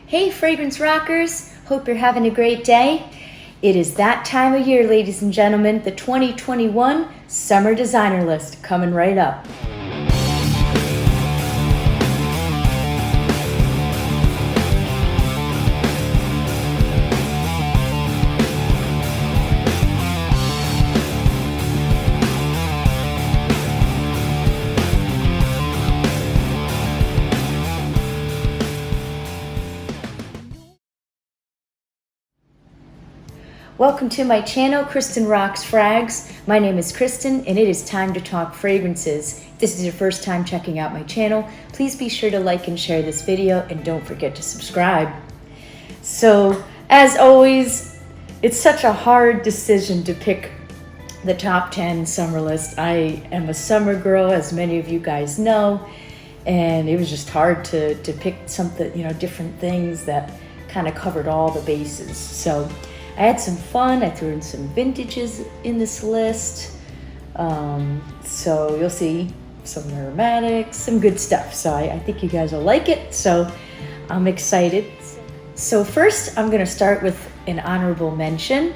Hey fragrance rockers, hope you're having a great day. It is that time of year, ladies and gentlemen, the 2021 Summer Designer List coming right up. Welcome to my channel, Kristen Rocks Frags. My name is Kristen and it is time to talk fragrances. If this is your first time checking out my channel, please be sure to like and share this video and don't forget to subscribe. So, as always, it's such a hard decision to pick the top 10 summer list. I am a summer girl, as many of you guys know, and it was just hard to pick something, different things that kind of covered all the bases. So I had some fun. I threw in some vintages in this list. So you'll see some aromatics, some good stuff. So I think you guys will like it. So I'm excited. So first, I'm gonna start with an honorable mention.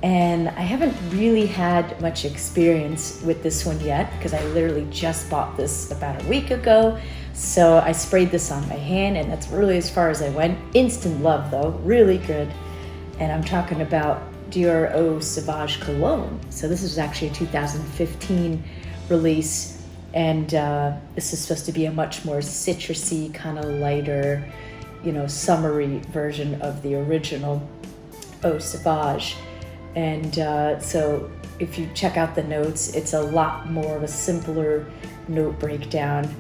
And I haven't really had much experience with this one yet because I literally just bought this about a week ago. So I sprayed this on my hand and that's really as far as I went. Instant love though, really good. And I'm talking about Dior Eau Sauvage Cologne. So this is actually a 2015 release, and this is supposed to be a much more citrusy, kind of lighter, summery version of the original Eau Sauvage. And so if you check out the notes, it's a lot more of a simpler note breakdown.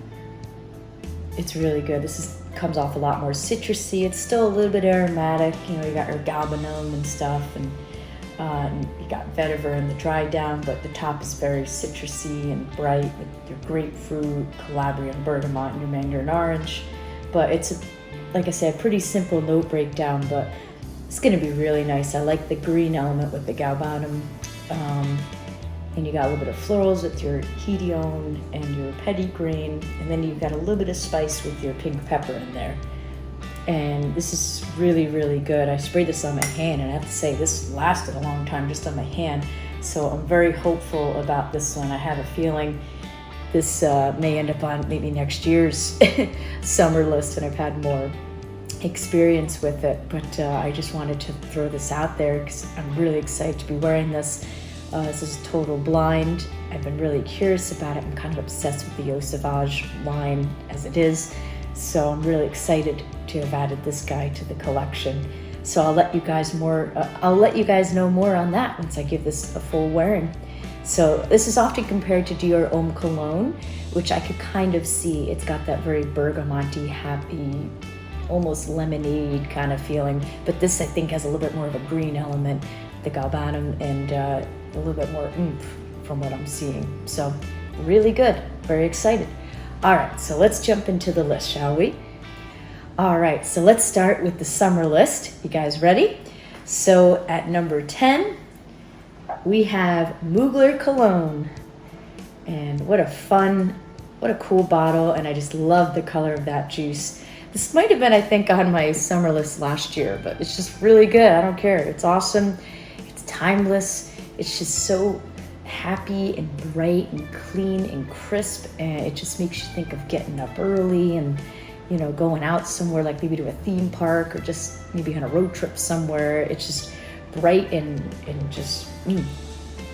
It's really good. Comes off a lot more citrusy. It's still a little bit aromatic. You got your galbanum and stuff, and you got vetiver in the dry down, but the top is very citrusy and bright with your grapefruit, Calabrian bergamot, and your mandarin orange. But it's, like I said, a pretty simple note breakdown, but it's going to be really nice. I like the green element with the galbanum, and you got a little bit of florals with your Hedione and your petitgrain, and then you've got a little bit of spice with your pink pepper in there. And this is really, really good. I sprayed this on my hand, and I have to say this lasted a long time just on my hand. So I'm very hopeful about this one. I have a feeling this may end up on maybe next year's summer list, and I've had more experience with it. But I just wanted to throw this out there because I'm really excited to be wearing this. This is total blind. I've been really curious about it. I'm kind of obsessed with the Eau Sauvage line as it is. So I'm really excited to have added this guy to the collection. So I'll let you guys know more on that once I give this a full wearing. So this is often compared to Dior Homme Cologne, which I could kind of see. It's got that very bergamonty, happy, almost lemonade kind of feeling. But this I think has a little bit more of a green element, the galbanum, and a little bit more oomph from what I'm seeing. So really good, very excited. All right, so let's jump into the list, shall we? All right, so let's start with the summer list. You guys ready? So at number 10, we have Mugler Cologne. And what a cool bottle, and I just love the color of that juice. This might have been, I think, on my summer list last year, but it's just really good. I don't care, it's awesome, it's timeless. It's just so happy and bright and clean and crisp, and it just makes you think of getting up early and going out somewhere, like maybe to a theme park or just maybe on a road trip somewhere. It's just bright and just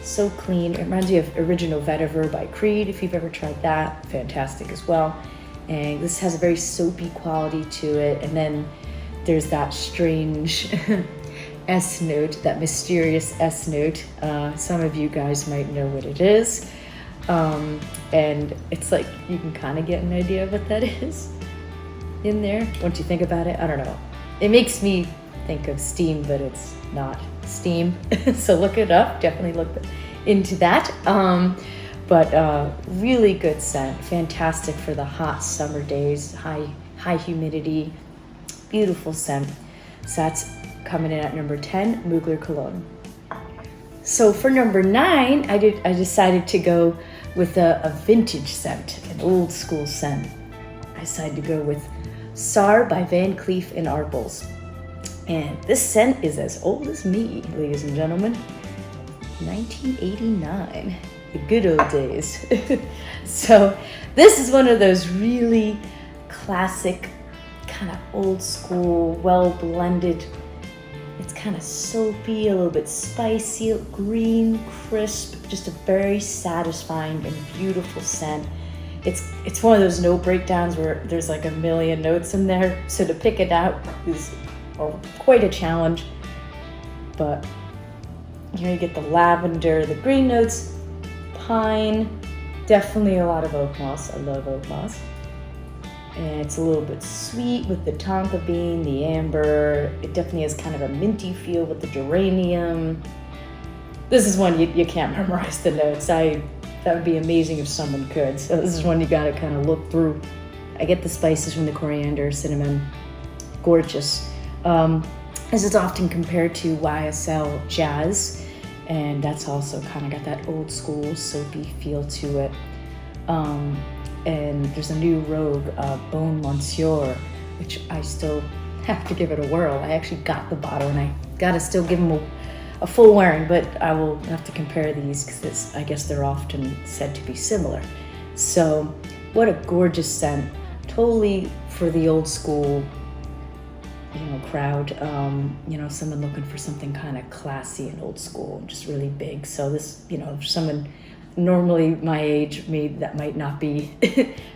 so clean. It reminds me of Original Vetiver by Creed, if you've ever tried that. Fantastic as well. And this has a very soapy quality to it, and then there's that strange S note, that mysterious S note. Some of you guys might know what it is. And it's like, you can kind of get an idea of what that is in there once you think about it. I don't know. It makes me think of steam, but it's not steam. So look it up, definitely look into that. But really good scent, fantastic for the hot summer days, high humidity, beautiful scent. So that's coming in at number 10, Mugler Cologne. So for number 9, I decided to go with a vintage scent, an old school scent. I decided to go with Sar by Van Cleef Arpels. And this scent is as old as me, ladies and gentlemen. 1989, the good old days. So this is one of those really classic, kind of old school, well blended. It's kind of soapy, a little bit spicy, green, crisp, just a very satisfying and beautiful scent. It's one of those note breakdowns where there's like a million notes in there, so to pick it out is quite a challenge. But you get the lavender, the green notes, pine, definitely a lot of oak moss. I love oak moss. And it's a little bit sweet with the tonka bean, the amber. It definitely has kind of a minty feel with the geranium. This is one you can't memorize the notes. That would be amazing if someone could. So this is one you gotta kind of look through. I get the spices from the coriander, cinnamon, gorgeous. This is often compared to YSL Jazz, and that's also kind of got that old school soapy feel to it. And there's a new Rogue, Bone Monsieur, which I still have to give it a whirl. I actually got the bottle and I gotta still give them a full wearing, but I will have to compare these because I guess they're often said to be similar. So what a gorgeous scent, totally for the old school, crowd, someone looking for something kind of classy and old school, just really big. So this, someone normally my age, me, that might not be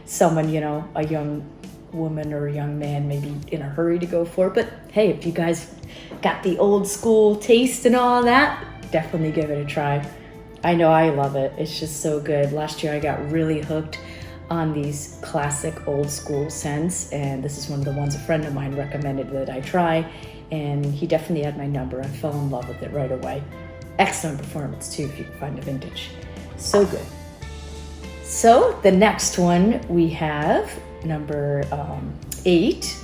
someone, a young woman or a young man maybe in a hurry to go for. But hey, if you guys got the old school taste and all that, definitely give it a try. I know I love it. It's just so good. Last year I got really hooked on these classic old school scents, and this is one of the ones a friend of mine recommended that I try, and he definitely had my number. I fell in love with it right away. Excellent performance too if you can find a vintage. So good. So the next one we have, number 8,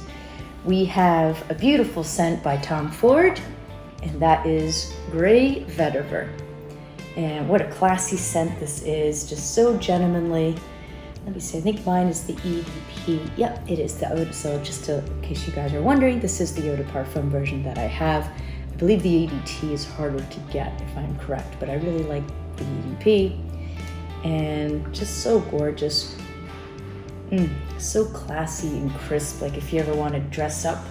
we have a beautiful scent by Tom Ford, and that is Gray Vetiver. And what a classy scent this is, just so gentlemanly. Let me see, I think mine is the EDP. Yep, it is the Eau de, so just in case you guys are wondering, this is the Eau de Parfum version that I have. I believe the EDT is harder to get if I'm correct, but I really like the EDP. And just so gorgeous. So classy and crisp, like if you ever want to dress up,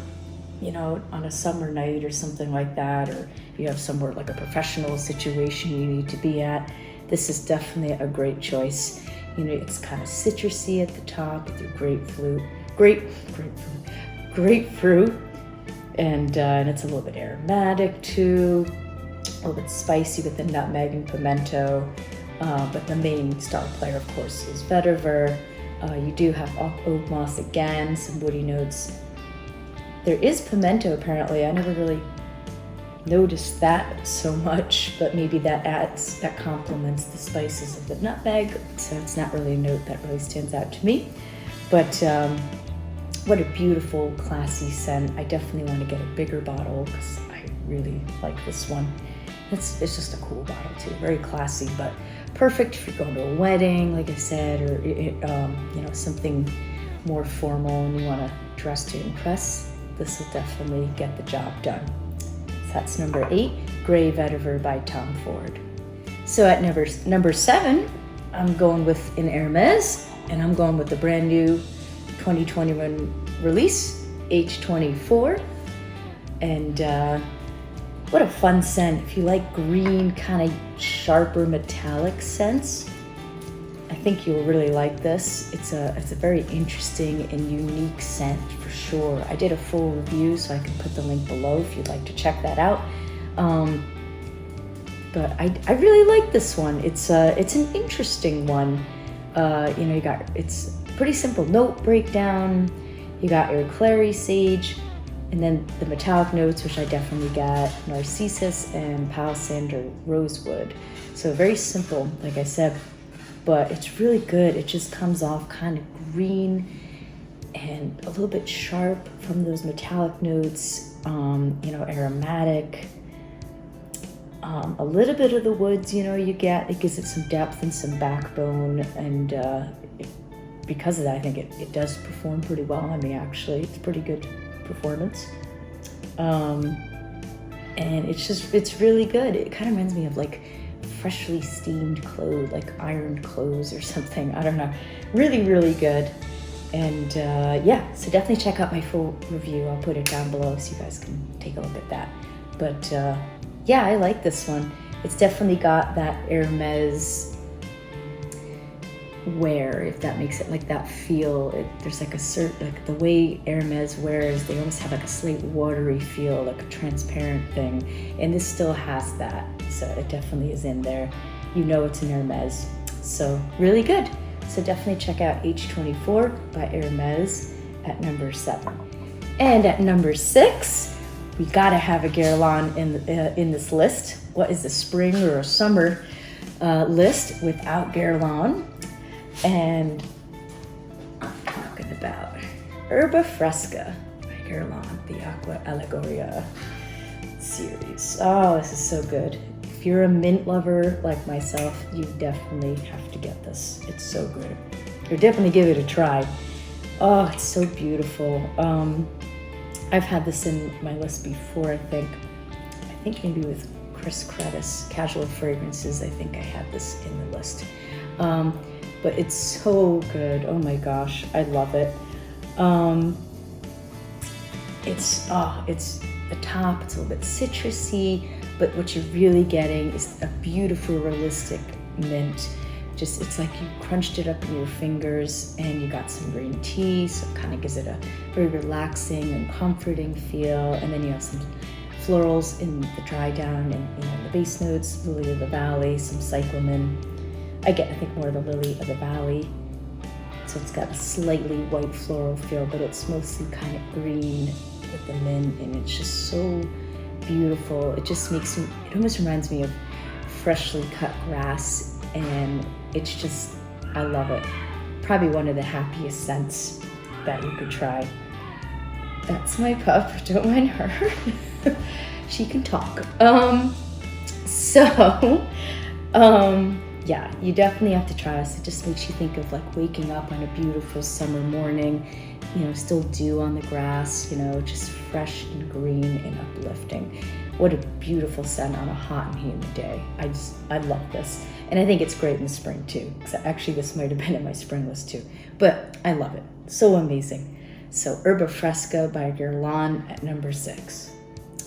on a summer night or something like that, or if you have somewhere like a professional situation you need to be at, this is definitely a great choice. It's kind of citrusy at the top with your grapefruit, and it's a little bit aromatic too, a little bit spicy with the nutmeg and pimento, but the main star player, of course, is vetiver. You do have oak moss again, some woody notes. There is pimento apparently. I never really noticed that so much, but maybe that complements the spices of the nutmeg, so it's not really a note that really stands out to me. But what a beautiful, classy scent. I definitely want to get a bigger bottle because I really like this one. It's just a cool bottle too, very classy, but perfect if you're going to a wedding, like I said, or something more formal and you want to dress to impress. This will definitely get the job done. So that's number 8, Gray Vetiver by Tom Ford. So at number 7, I'm going with an Hermes, and I'm going with the brand new 2021 release, H24. And what a fun scent. If you like green, kind of sharper metallic scents, I think you'll really like this. It's a very interesting and unique scent for sure. I did a full review, so I can put the link below if you'd like to check that out. But I really like this one. It's an interesting one. It's pretty simple note breakdown. You got your clary sage, and then the metallic notes, which I definitely got narcissus and palo santo rosewood. So very simple, like I said, but it's really good. It just comes off kind of green and a little bit sharp from those metallic notes, aromatic. A little bit of the woods, you get, it gives it some depth and some backbone, and because of that, I think it does perform pretty well on me, actually. It's a pretty good performance. And it's really good. It kind of reminds me of like freshly steamed clothes, like ironed clothes or something. I don't know. Really, really good. And yeah, so definitely check out my full review. I'll put it down below so you guys can take a look at that. But yeah, I like this one. It's definitely got that Hermes wear, if that makes it like that feel. There's like a certain, like the way Hermes wears, they almost have like a slight watery feel, like a transparent thing. And this still has that. So it definitely is in there. You know it's an Hermes. So really good. So definitely check out H24 by Hermes at number 7. And at number 6, we gotta have a Guerlain in this list. What is a spring or a summer list without Guerlain? And I'm talking about Herba Fresco by Guerlain, the Aqua Allegoria series. Oh, this is so good. If you're a mint lover like myself, you definitely have to get this. It's so good. Or definitely give it a try. Oh, it's so beautiful. I've had this in my list before, I think maybe with Chris Credis, Casual Fragrances, I think I had this in the list. But it's so good. Oh my gosh, I love it. It's the top, it's a little bit citrusy, but what you're really getting is a beautiful, realistic mint. Just, it's like you crunched it up in your fingers and you got some green tea, so it kind of gives it a very relaxing and comforting feel. And then you have some florals in the dry down and the base notes, lily of the valley, some cyclamen. I think more of the lily of the valley. So it's got a slightly white floral feel, but it's mostly kind of green with the mint, and it's just so beautiful. It just makes me, it almost reminds me of freshly cut grass, and it's just, I love it. Probably one of the happiest scents that you could try. That's my pup, don't mind her. She can talk. Yeah, you definitely have to try this. It just makes you think of like waking up on a beautiful summer morning, still dew on the grass, just fresh and green and uplifting. What a beautiful scent on a hot and humid day. I love this. And I think it's great in the spring too. Actually, this might have been in my spring list too, but I love it. So amazing. So Herba Fresco by Guerlain at number 6.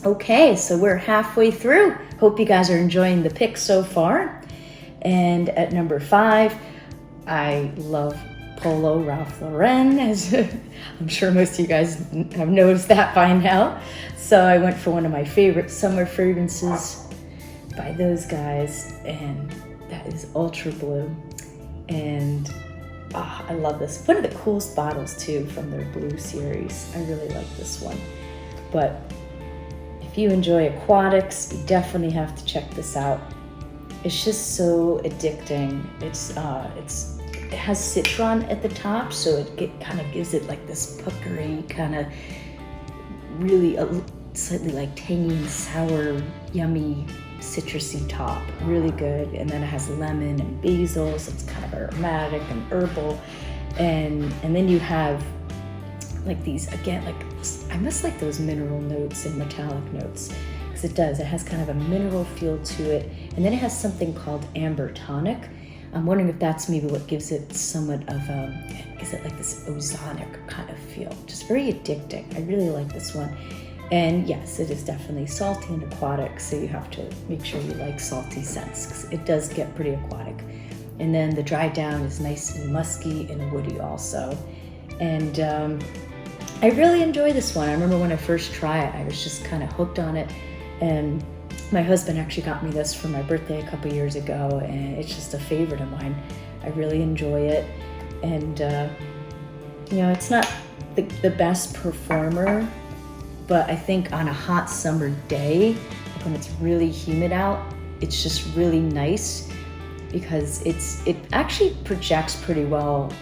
Okay, so we're halfway through. Hope you guys are enjoying the picks so far. And at number 5, I love Polo Ralph Lauren, as I'm sure most of you guys have noticed that by now. So I went for one of my favorite summer fragrances by those guys, and that is Ultra Blue. And I love this. One of the coolest bottles too from their Blue series. I really like this one. But if you enjoy aquatics, you definitely have to check this out. It's just so addicting. It has citron at the top, so it kind of gives it like this puckery kind of really slightly like tangy and sour, yummy, citrusy top. Really good. And then it has lemon and basil, so it's kind of aromatic and herbal. And then you have like these, again, like I must like those mineral notes and metallic notes. It does. It has kind of a mineral feel to it. And then it has something called amber tonic. I'm wondering if that's maybe what gives it somewhat of is it like this ozonic kind of feel? Just very addicting. I really like this one. And yes, it is definitely salty and aquatic, so you have to make sure you like salty scents, because it does get pretty aquatic. And then the dry down is nice and musky and woody also. And I really enjoy this one. I remember when I first tried it, I was just kind of hooked on it. And my husband actually got me this for my birthday a couple years ago, and it's just a favorite of mine. I really enjoy it. And, it's not the best performer, but I think on a hot summer day, when it's really humid out, it's just really nice because it actually projects pretty well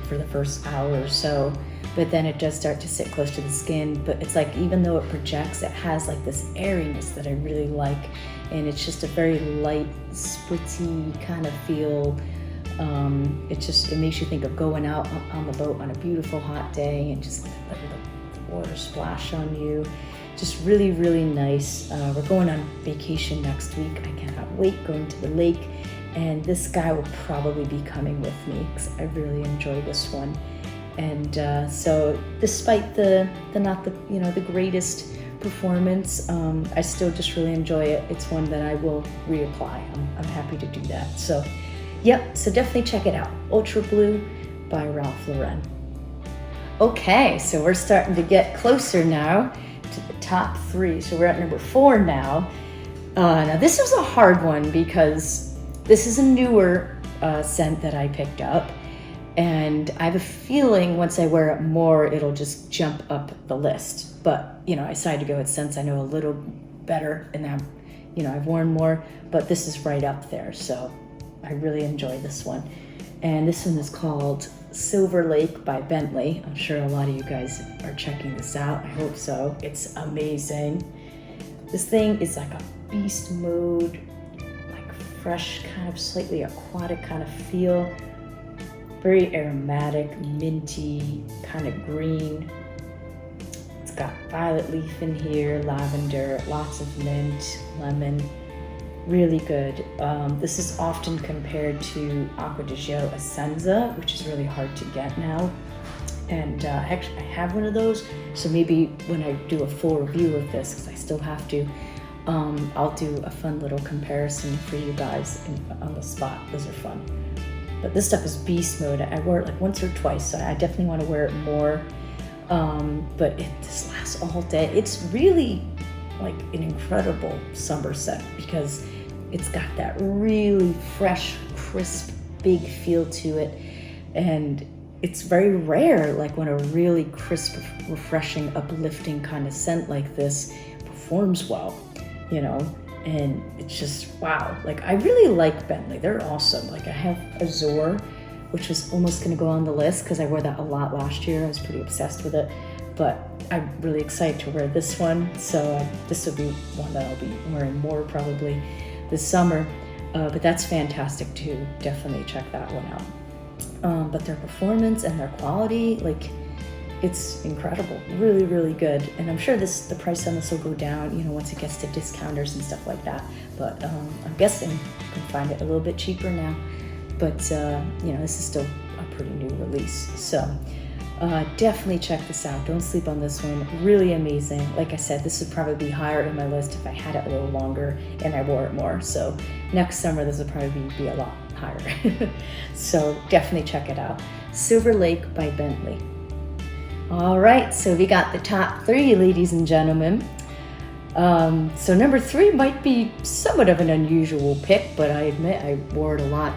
for the first hour or so. But then it does start to sit close to the skin. But it's like, even though it projects, it has like this airiness that I really like. And it's just a very light, spritzy kind of feel. It makes you think of going out on the boat on a beautiful hot day and just letting the water splash on you. Just really, really nice. We're going on vacation next week. I cannot wait, going to the lake. And this guy will probably be coming with me because I really enjoy this one. And so despite the greatest performance, I still just really enjoy it. It's one that I will reapply. I'm happy to do that. So yep, so definitely check it out. Ultra Blue by Ralph Lauren. Okay, so we're starting to get closer now to the top 3. So we're at number 4 now. Now this was a hard one because this is a newer scent that I picked up. And I have a feeling once I wear it more, it'll just jump up the list. But, I decided to go with scents I know a little better and I've worn more, but this is right up there. So I really enjoy this one. And this one is called Silver Lake by Bentley. I'm sure a lot of you guys are checking this out. I hope so. It's amazing. This thing is like a beast mode, like fresh, kind of slightly aquatic kind of feel. Very aromatic, minty, kind of green. It's got violet leaf in here, lavender, lots of mint, lemon. Really good. This is often compared to Acqua di Gio Essenza, which is really hard to get now. And actually, I have one of those. So maybe when I do a full review of this, because I still have to, I'll do a fun little comparison for you guys on the spot. Those are fun. But this stuff is beast mode. I wear it like once or twice, so I definitely want to wear it more. But it just lasts all day. It's really like an incredible summer scent because it's got that really fresh, crisp, big feel to it. And it's very rare, like when a really crisp, refreshing, uplifting kind of scent like this performs well, and it's just, wow. Like, I really like Bentley. They're awesome. Like, I have Azure, which was almost going to go on the list because I wore that a lot last year. I was pretty obsessed with it. But I'm really excited to wear this one. So this will be one that I'll be wearing more probably this summer. But that's fantastic too. Definitely check that one out. But their performance and their quality, like, it's incredible. Really, really good. And I'm sure the price on this will go down, once it gets to discounters and stuff like that. But I'm guessing you can find it a little bit cheaper now. But, this is still a pretty new release. So definitely check this out. Don't sleep on this one. Really amazing. Like I said, this would probably be higher on my list if I had it a little longer and I wore it more. So next summer, this would probably be a lot higher. So definitely check it out. Silver Lake by Bentley. All right, so we got the top 3, ladies and gentlemen. So number 3 might be somewhat of an unusual pick, but I admit I wore it a lot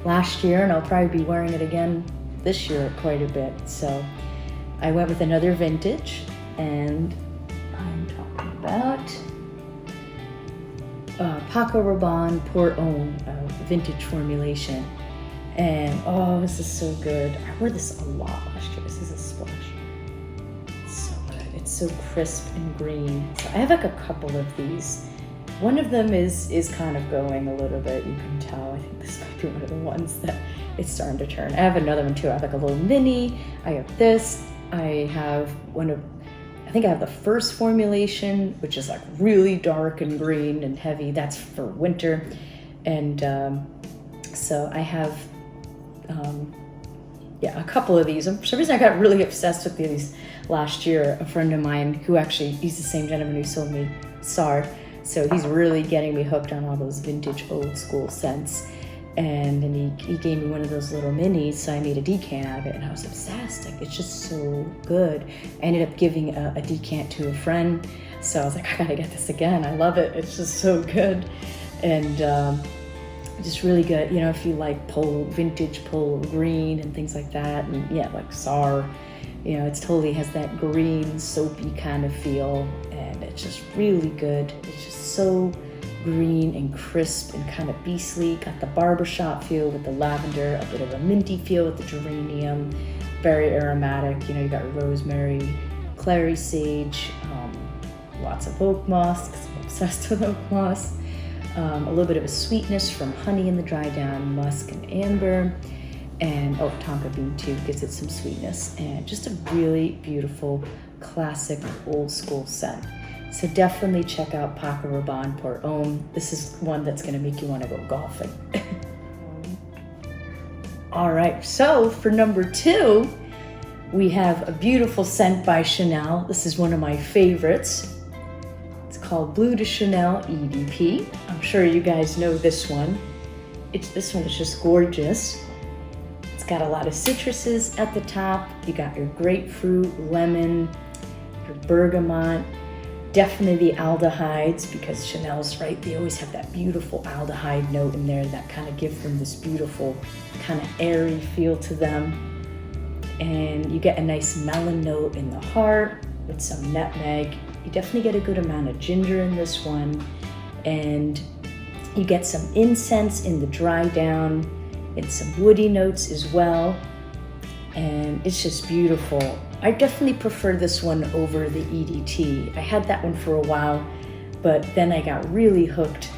last year, and I'll probably be wearing it again this year quite a bit. So I went with another vintage, and I'm talking about Paco Rabanne Port Homme vintage formulation. And this is so good. I wore this a lot last year. This is a splash. So good. It's so crisp and green. So I have like a couple of these. One of them is kind of going a little bit. You can tell. I think this might be one of the ones that it's starting to turn. I have another one too. I have like a little mini. I have this. I have I think I have the first formulation, which is like really dark and green and heavy. That's for winter. And so I have a couple of these. For some reason I got really obsessed with these last year. A friend of mine who he's the same gentleman who sold me SAR. So he's really getting me hooked on all those vintage old school scents. And then he gave me one of those little minis, so I made a decant out of it, and I was obsessed. Like, it's just so good. I ended up giving a decant to a friend, so I was like, I gotta get this again. I love it. It's just so good. And just really good. If you like vintage polo green and things like that, and like SAR, it totally has that green, soapy kind of feel, and it's just really good. It's just so green and crisp and kind of beastly. Got the barbershop feel with the lavender, a bit of a minty feel with the geranium, very aromatic. You got rosemary, clary sage, lots of oak moss, 'cause I'm obsessed with oak moss. a little bit of a sweetness from honey in the dry down, musk and amber, and tonka bean too gives it some sweetness, and just a really beautiful, classic, old school scent. So definitely check out Paco Rabanne Pour Homme. This is one that's gonna make you wanna go golfing. All right, so for number 2, we have a beautiful scent by Chanel. This is one of my favorites. It's called Bleu de Chanel EDP. I'm sure you guys know this one. This one is just gorgeous. It's got a lot of citruses at the top. You got your grapefruit, lemon, your bergamot, definitely the aldehydes, because Chanel's right, they always have that beautiful aldehyde note in there that kind of give them this beautiful kind of airy feel to them. And you get a nice melon note in the heart with some nutmeg. You definitely get a good amount of ginger in this one, and you get some incense in the dry down and some woody notes as well, and it's just beautiful. I definitely prefer this one over the EDT. I had that one for a while, but then I got really hooked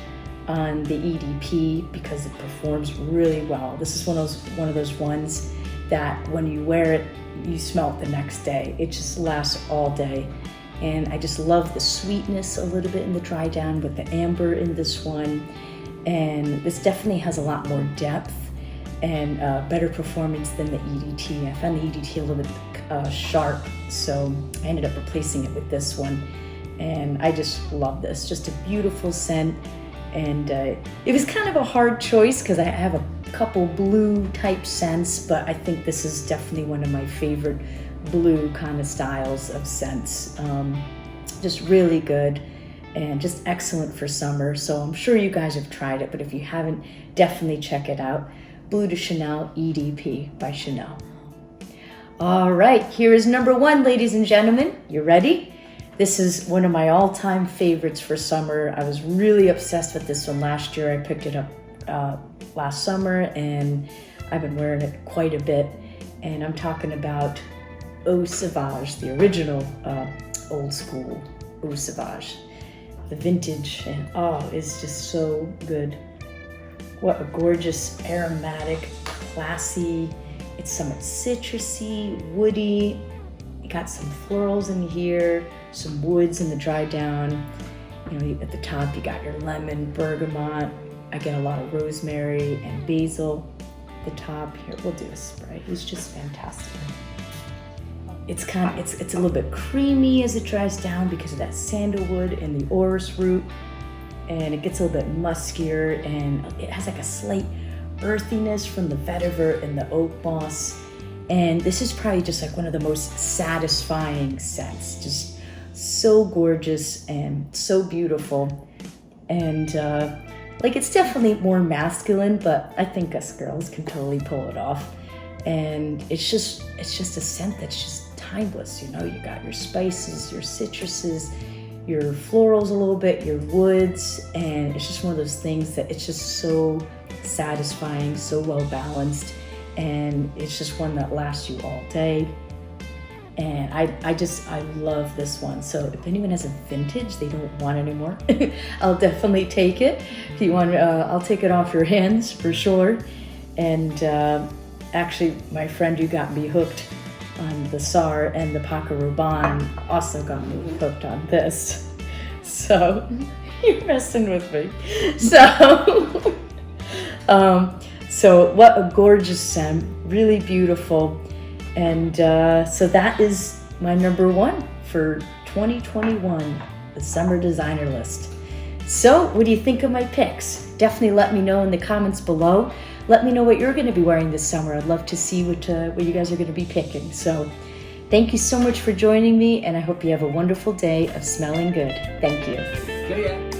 on the EDP because it performs really well. This is one of those ones that when you wear it, you smell it the next day. It just lasts all day. And I just love the sweetness a little bit in the dry down with the amber in this one. And this definitely has a lot more depth and better performance than the EDT. I found the EDT a little bit sharp, so I ended up replacing it with this one. And I just love this, just a beautiful scent. And it was kind of a hard choice because I have a couple blue type scents, but I think this is definitely one of my favorite blue kind of styles of scents. Just really good and just excellent for summer. So I'm sure you guys have tried it, but if you haven't, definitely check it out. Bleu de Chanel EDP by Chanel. All right, here is number 1, ladies and gentlemen. You ready? This is one of my all-time favorites for summer. I was really obsessed with this one last year. I picked it up last summer, and I've been wearing it quite a bit. And I'm talking about Eau Sauvage, the original old school Eau Sauvage. The vintage, and it's just so good. What a gorgeous, aromatic, classy. It's somewhat citrusy, woody. You got some florals in here, some woods in the dry down. You know, at the top you got your lemon, bergamot. I get a lot of rosemary and basil. At the top here, we'll do a spray. It's just fantastic. It's a little bit creamy as it dries down because of that sandalwood and the orris root, and it gets a little bit muskier, and it has like a slight earthiness from the vetiver and the oak moss. And this is probably just like one of the most satisfying scents. Just so gorgeous and so beautiful. And like, it's definitely more masculine, but I think us girls can totally pull it off. And it's just a scent that's just timeless. You know, you got your spices, your citruses, your florals a little bit, your woods, and it's just one of those things that it's just so satisfying, so well balanced, and it's just one that lasts you all day. And I love this one. So if anyone has a vintage they don't want anymore, I'll definitely take it. If you want, I'll take it off your hands for sure. And actually, my friend who got me hooked on the SAR and the Paco Rabanne also got me hooked on this. So you're messing with me. So what a gorgeous scent, really beautiful. And so that is my number 1 for 2021, the summer designer list. So what do you think of my picks? Definitely let me know in the comments below. Let me know what you're going to be wearing this summer. I'd love to see what you guys are going to be picking. So thank you so much for joining me, and I hope you have a wonderful day of smelling good. Thank you. Yeah.